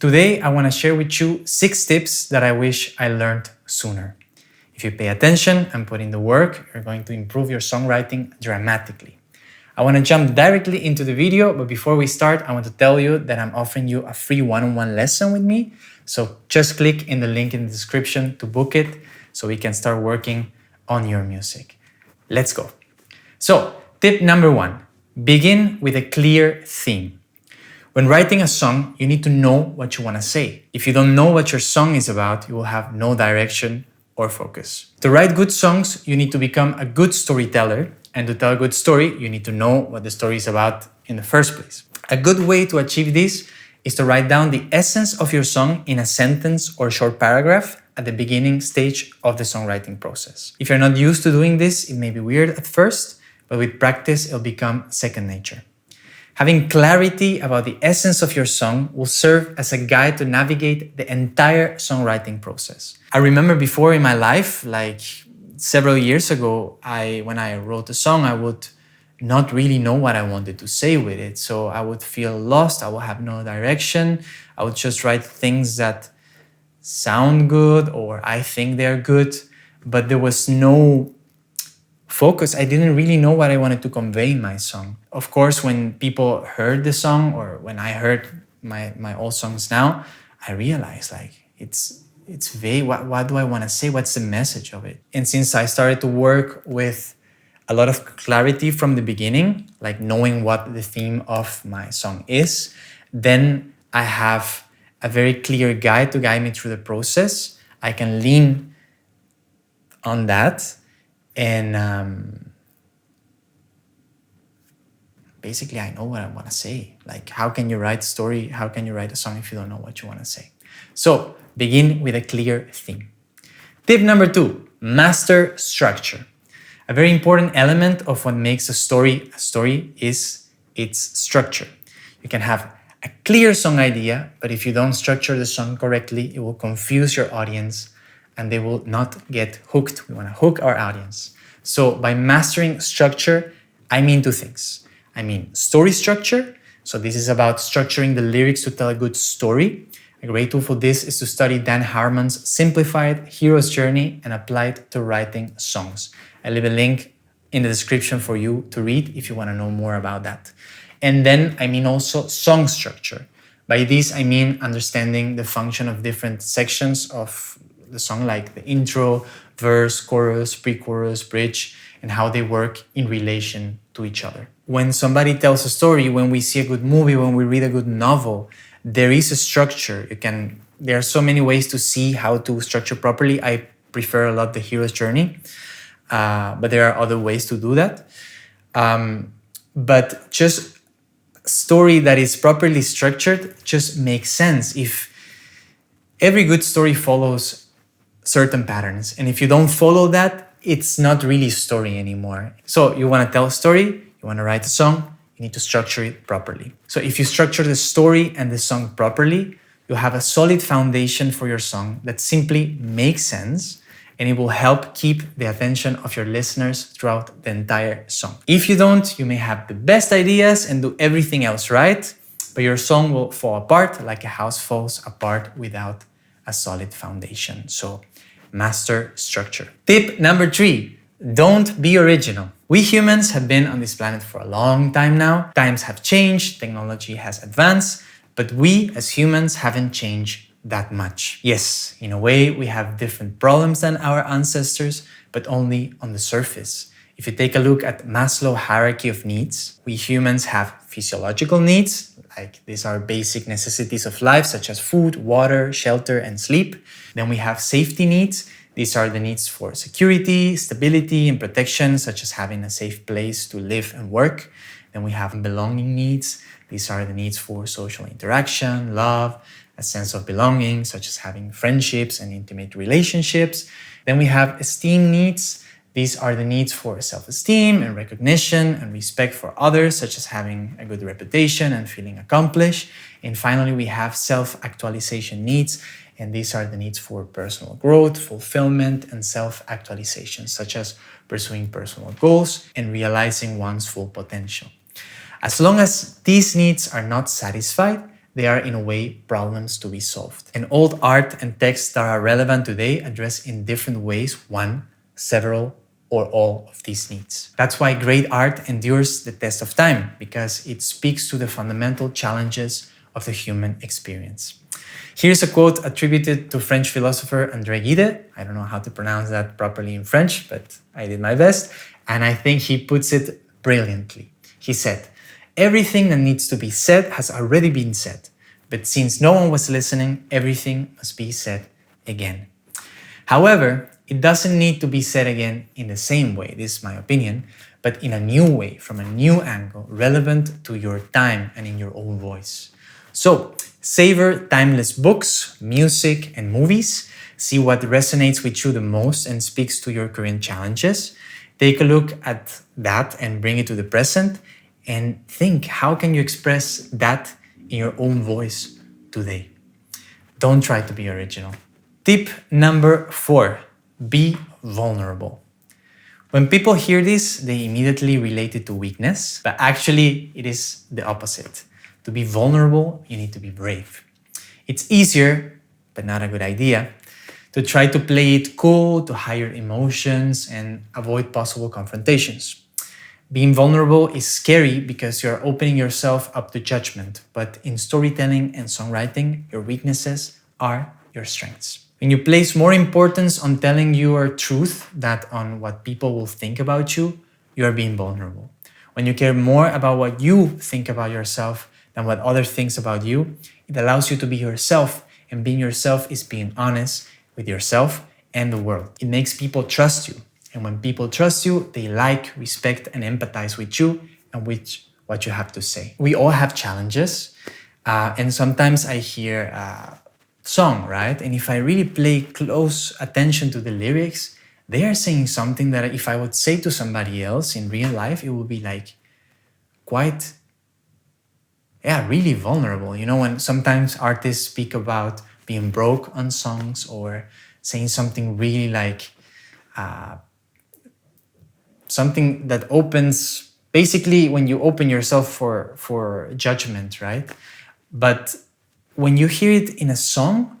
Today, I want to share with you 6 tips that I wish I learned sooner. If you pay attention and put in the work, you're going to improve your songwriting dramatically. I want to jump directly into the video, but before we start, I want to tell you that I'm offering you a free one-on-one lesson with me. So just click in the link in the description to book it so we can start working on your music. Let's go. So, tip number 1, begin with a clear theme. When writing a song, you need to know what you want to say. If you don't know what your song is about, you will have no direction or focus. To write good songs, you need to become a good storyteller. And to tell a good story, you need to know what the story is about in the first place. A good way to achieve this is to write down the essence of your song in a sentence or short paragraph at the beginning stage of the songwriting process. If you're not used to doing this, it may be weird at first, but with practice, it'll become second nature. Having clarity about the essence of your song will serve as a guide to navigate the entire songwriting process. I remember before in my life, like several years ago, when I wrote a song, I would not really know what I wanted to say with it. So I would feel lost, I would have no direction. I would just write things that sound good or I think they're good, but there was no focus. I didn't really know what I wanted to convey in my song. Of course, when people heard the song or when I heard my old songs now, I realized like it's vague. What do I want to say? What's the message of it? And since I started to work with a lot of clarity from the beginning, like knowing what the theme of my song is, then I have a very clear guide to guide me through the process. I can lean on that. And basically, I know what I want to say. Like, how can you write a story? How can you write a song if you don't know what you want to say? So, begin with a clear theme. Tip number 2, master structure. A very important element of what makes a story is its structure. You can have a clear song idea, but if you don't structure the song correctly, it will confuse your audience and they will not get hooked. We want to hook our audience. So by mastering structure, I mean 2 things. I mean story structure. So this is about structuring the lyrics to tell a good story. A great tool for this is to study Dan Harmon's simplified hero's journey and apply it to writing songs. I leave a link in the description for you to read if you want to know more about that. And then I mean also song structure. By this, I mean understanding the function of different sections of the song, like the intro, verse, chorus, pre-chorus, bridge, and how they work in relation to each other. When somebody tells a story, when we see a good movie, when we read a good novel, there is a structure. There are so many ways to see how to structure properly. I prefer a lot the hero's journey, but there are other ways to do that. But just story that is properly structured just makes sense. If every good story follows certain patterns, and if you don't follow that, it's not really story anymore. So you want to tell a story, you want to write a song, you need to structure it properly. So if you structure the story and the song properly, you'll have a solid foundation for your song that simply makes sense, and it will help keep the attention of your listeners throughout the entire song. If you don't, you may have the best ideas and do everything else right, but your song will fall apart like a house falls apart without a solid foundation. So master structure. Tip number 3, don't be original. We humans have been on this planet for a long time now. Times have changed, technology has advanced, but we as humans haven't changed that much. Yes, in a way, we have different problems than our ancestors, but only on the surface. If you take a look at Maslow's hierarchy of needs, we humans have physiological needs, like these are basic necessities of life, such as food, water, shelter, and sleep. Then we have safety needs. These are the needs for security, stability, and protection, such as having a safe place to live and work. Then we have belonging needs. These are the needs for social interaction, love, a sense of belonging, such as having friendships and intimate relationships. Then we have esteem needs. These are the needs for self-esteem and recognition and respect for others, such as having a good reputation and feeling accomplished. And finally, we have self-actualization needs, and these are the needs for personal growth, fulfillment, and self-actualization, such as pursuing personal goals and realizing one's full potential. As long as these needs are not satisfied, they are in a way problems to be solved. And old art and texts that are relevant today address in different ways one, several, or all of these needs. That's why great art endures the test of time, because it speaks to the fundamental challenges of the human experience. Here's a quote attributed to French philosopher André Gide. I don't know how to pronounce that properly in French, but I did my best. And I think he puts it brilliantly. He said, "Everything that needs to be said has already been said. But since no one was listening, everything must be said again." However, it doesn't need to be said again in the same way, this is my opinion, but in a new way, from a new angle, relevant to your time and in your own voice. So, savor timeless books, music, and movies. See what resonates with you the most and speaks to your current challenges. Take a look at that and bring it to the present. And think, how can you express that in your own voice today? Don't try to be original. Tip number 4, be vulnerable. When people hear this, they immediately relate it to weakness, but actually it is the opposite. To be vulnerable, you need to be brave. It's easier, but not a good idea, to try to play it cool, to hide your emotions and avoid possible confrontations. Being vulnerable is scary because you're opening yourself up to judgment, but in storytelling and songwriting, your weaknesses are your strengths. When you place more importance on telling your truth than on what people will think about you, you are being vulnerable. When you care more about what you think about yourself than what others think about you, it allows you to be yourself, and being yourself is being honest with yourself and the world. It makes people trust you, and when people trust you, they like, respect, and empathize with you and with what you have to say. We all have challenges, and sometimes I hear song, right? And if I really pay close attention to the lyrics, they are saying something that if I would say to somebody else in real life, it would be like quite, really vulnerable. You know, when sometimes artists speak about being broke on songs or saying something really like something that opens, basically when you open yourself for judgment, right? But when you hear it in a song,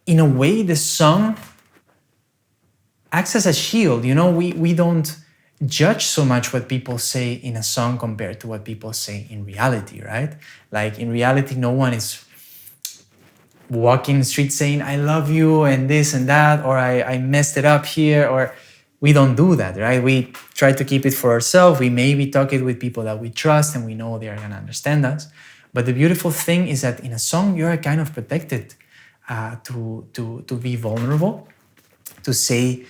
in a way, the song acts as a shield. You know, we don't judge so much what people say in a song compared to what people say in reality, right? Like in reality, no one is walking the street saying, "I love you," and this and that, or I messed it up here, or we don't do that, right? We try to keep it for ourselves. We maybe talk it with people that we trust and we know they are going to understand us. But the beautiful thing is that in a song, you're kind of protected to be vulnerable, to say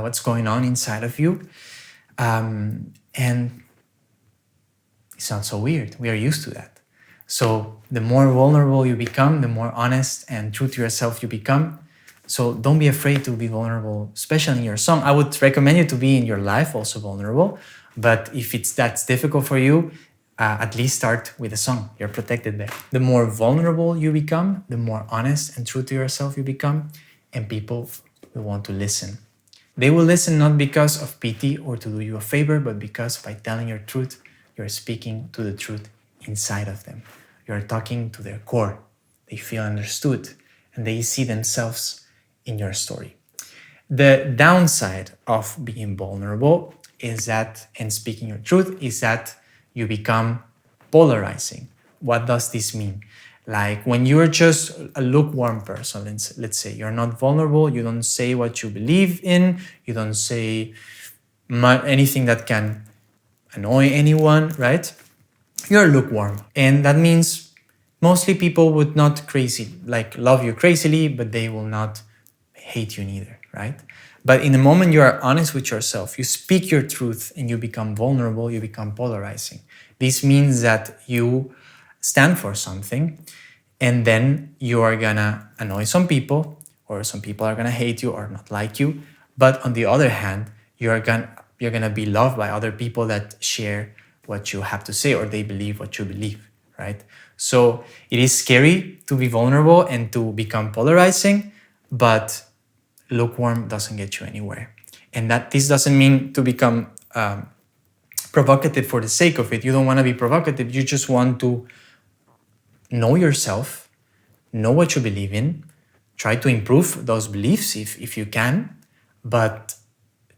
what's going on inside of you. And it's not so weird. We are used to that. So the more vulnerable you become, the more honest and true to yourself you become. So don't be afraid to be vulnerable, especially in your song. I would recommend you to be in your life also vulnerable. But if that's difficult for you, at least start with a song. You're protected there. The more vulnerable you become, the more honest and true to yourself you become, and people will want to listen. They will listen not because of pity or to do you a favor, but because by telling your truth, you're speaking to the truth inside of them. You're talking to their core. They feel understood and they see themselves in your story. The downside of being vulnerable is that, and speaking your truth, is that you become polarizing. What does this mean? Like when you're just a lukewarm person, let's say you're not vulnerable, you don't say what you believe in, you don't say anything that can annoy anyone, right? You're lukewarm. And that means mostly people would not love you crazily, but they will not hate you neither, right? But in the moment you are honest with yourself, you speak your truth and you become vulnerable, you become polarizing. This means that you stand for something and then you are gonna annoy some people, or some people are gonna hate you or not like you. But on the other hand, you're gonna be loved by other people that share what you have to say or they believe what you believe, right? So it is scary to be vulnerable and to become polarizing, but lukewarm doesn't get you anywhere. And that this doesn't mean to become provocative for the sake of it. You don't want to be provocative. You just want to know yourself, know what you believe in, try to improve those beliefs if you can, but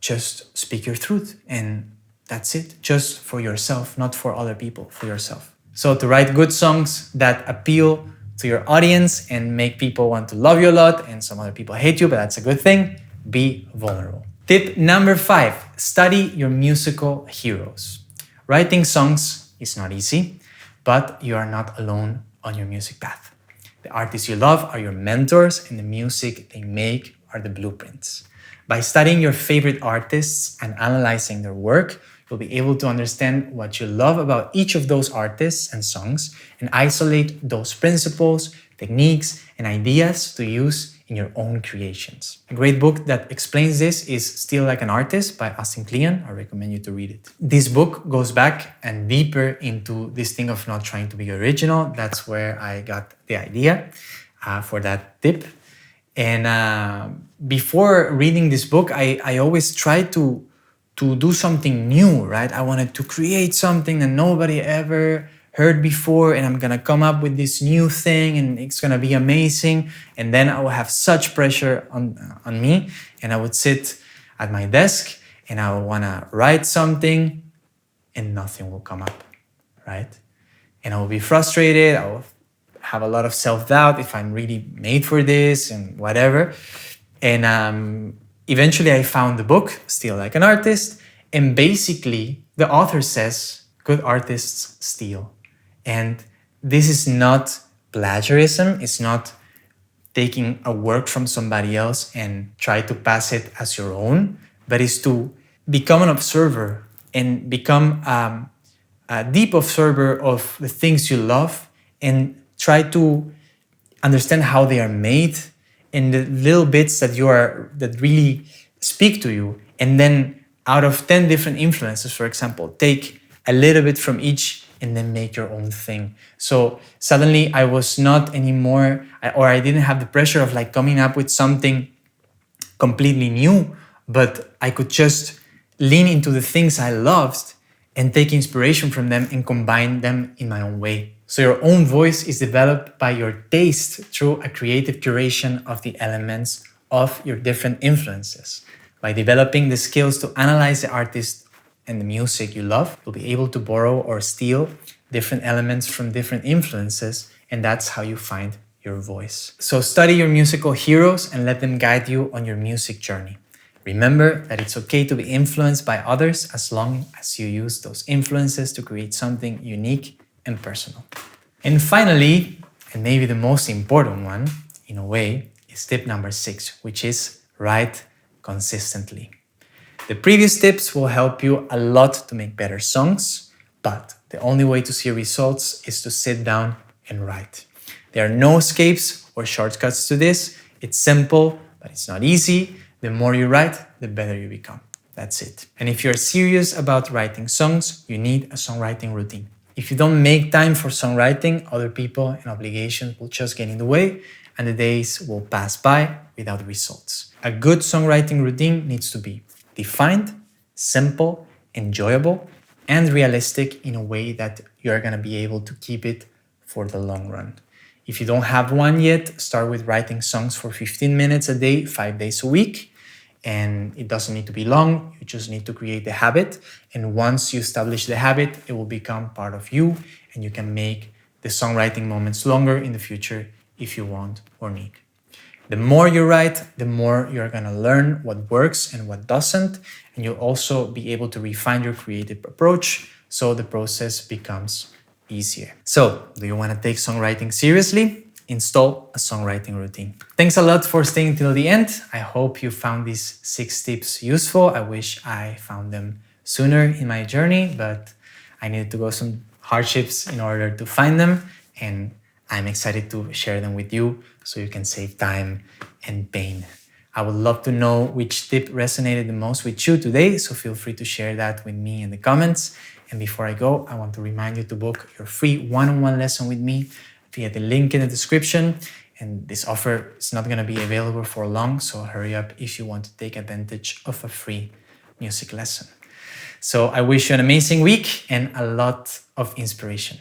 just speak your truth, and that's it. Just for yourself, not for other people, for yourself. So to write good songs that appeal to your audience and make people want to love you a lot, and some other people hate you, but that's a good thing, be vulnerable. Tip number 5, study your musical heroes. Writing songs is not easy, but you are not alone on your music path. The artists you love are your mentors, and the music they make are the blueprints. By studying your favorite artists and analyzing their work, you'll be able to understand what you love about each of those artists and songs and isolate those principles, techniques, and ideas to use in your own creations. A great book that explains this is Still Like an Artist by Austin Kleon. I recommend you to read it. This book goes back and deeper into this thing of not trying to be original. That's where I got the idea for that tip. And before reading this book, I always tried to do something new, right? I wanted to create something that nobody ever heard before, and I'm gonna come up with this new thing, and it's gonna be amazing. And then I will have such pressure on me, and I would sit at my desk and I would wanna write something, and nothing will come up, right? And I will be frustrated. I will have a lot of self-doubt if I'm really made for this and whatever. And eventually I found the book, Steal Like an Artist, and basically the author says, good artists steal. And this is not plagiarism, it's not taking a work from somebody else and try to pass it as your own, but it's to become an observer and become a deep observer of the things you love and try to understand how they are made and the little bits that that really speak to you. And then out of 10 different influences, for example, take a little bit from each and then make your own thing. So suddenly I was not anymore, or I didn't have the pressure of like coming up with something completely new, but I could just lean into the things I loved and take inspiration from them and combine them in my own way. So your own voice is developed by your taste through a creative curation of the elements of your different influences. By developing the skills to analyze the artist and the music you love, you'll be able to borrow or steal different elements from different influences, and that's how you find your voice. So study your musical heroes and let them guide you on your music journey. Remember that it's okay to be influenced by others as long as you use those influences to create something unique and personal. And finally, and maybe the most important one, in a way, is tip number 6, which is write consistently. The previous tips will help you a lot to make better songs, but the only way to see results is to sit down and write. There are no escapes or shortcuts to this. It's simple, but it's not easy. The more you write, the better you become. That's it. And if you're serious about writing songs, you need a songwriting routine. If you don't make time for songwriting, other people and obligations will just get in the way, and the days will pass by without results. A good songwriting routine needs to be defined, simple, enjoyable, and realistic in a way that you're going to be able to keep it for the long run. If you don't have one yet, start with writing songs for 15 minutes a day, 5 days a week. And it doesn't need to be long, you just need to create the habit. And once you establish the habit, it will become part of you, and you can make the songwriting moments longer in the future if you want or need. The more you write, the more you're gonna learn what works and what doesn't, and you'll also be able to refine your creative approach so the process becomes easier. So, do you want to take songwriting seriously? Install a songwriting routine. Thanks a lot for staying till the end. I hope you found these 6 tips useful. I wish I found them sooner in my journey, but I needed to go some hardships in order to find them, and I'm excited to share them with you so you can save time and pain. I would love to know which tip resonated the most with you today, so feel free to share that with me in the comments. And before I go, I want to remind you to book your free one-on-one lesson with me via the link in the description. And this offer is not going to be available for long, so hurry up if you want to take advantage of a free music lesson. So I wish you an amazing week and a lot of inspiration.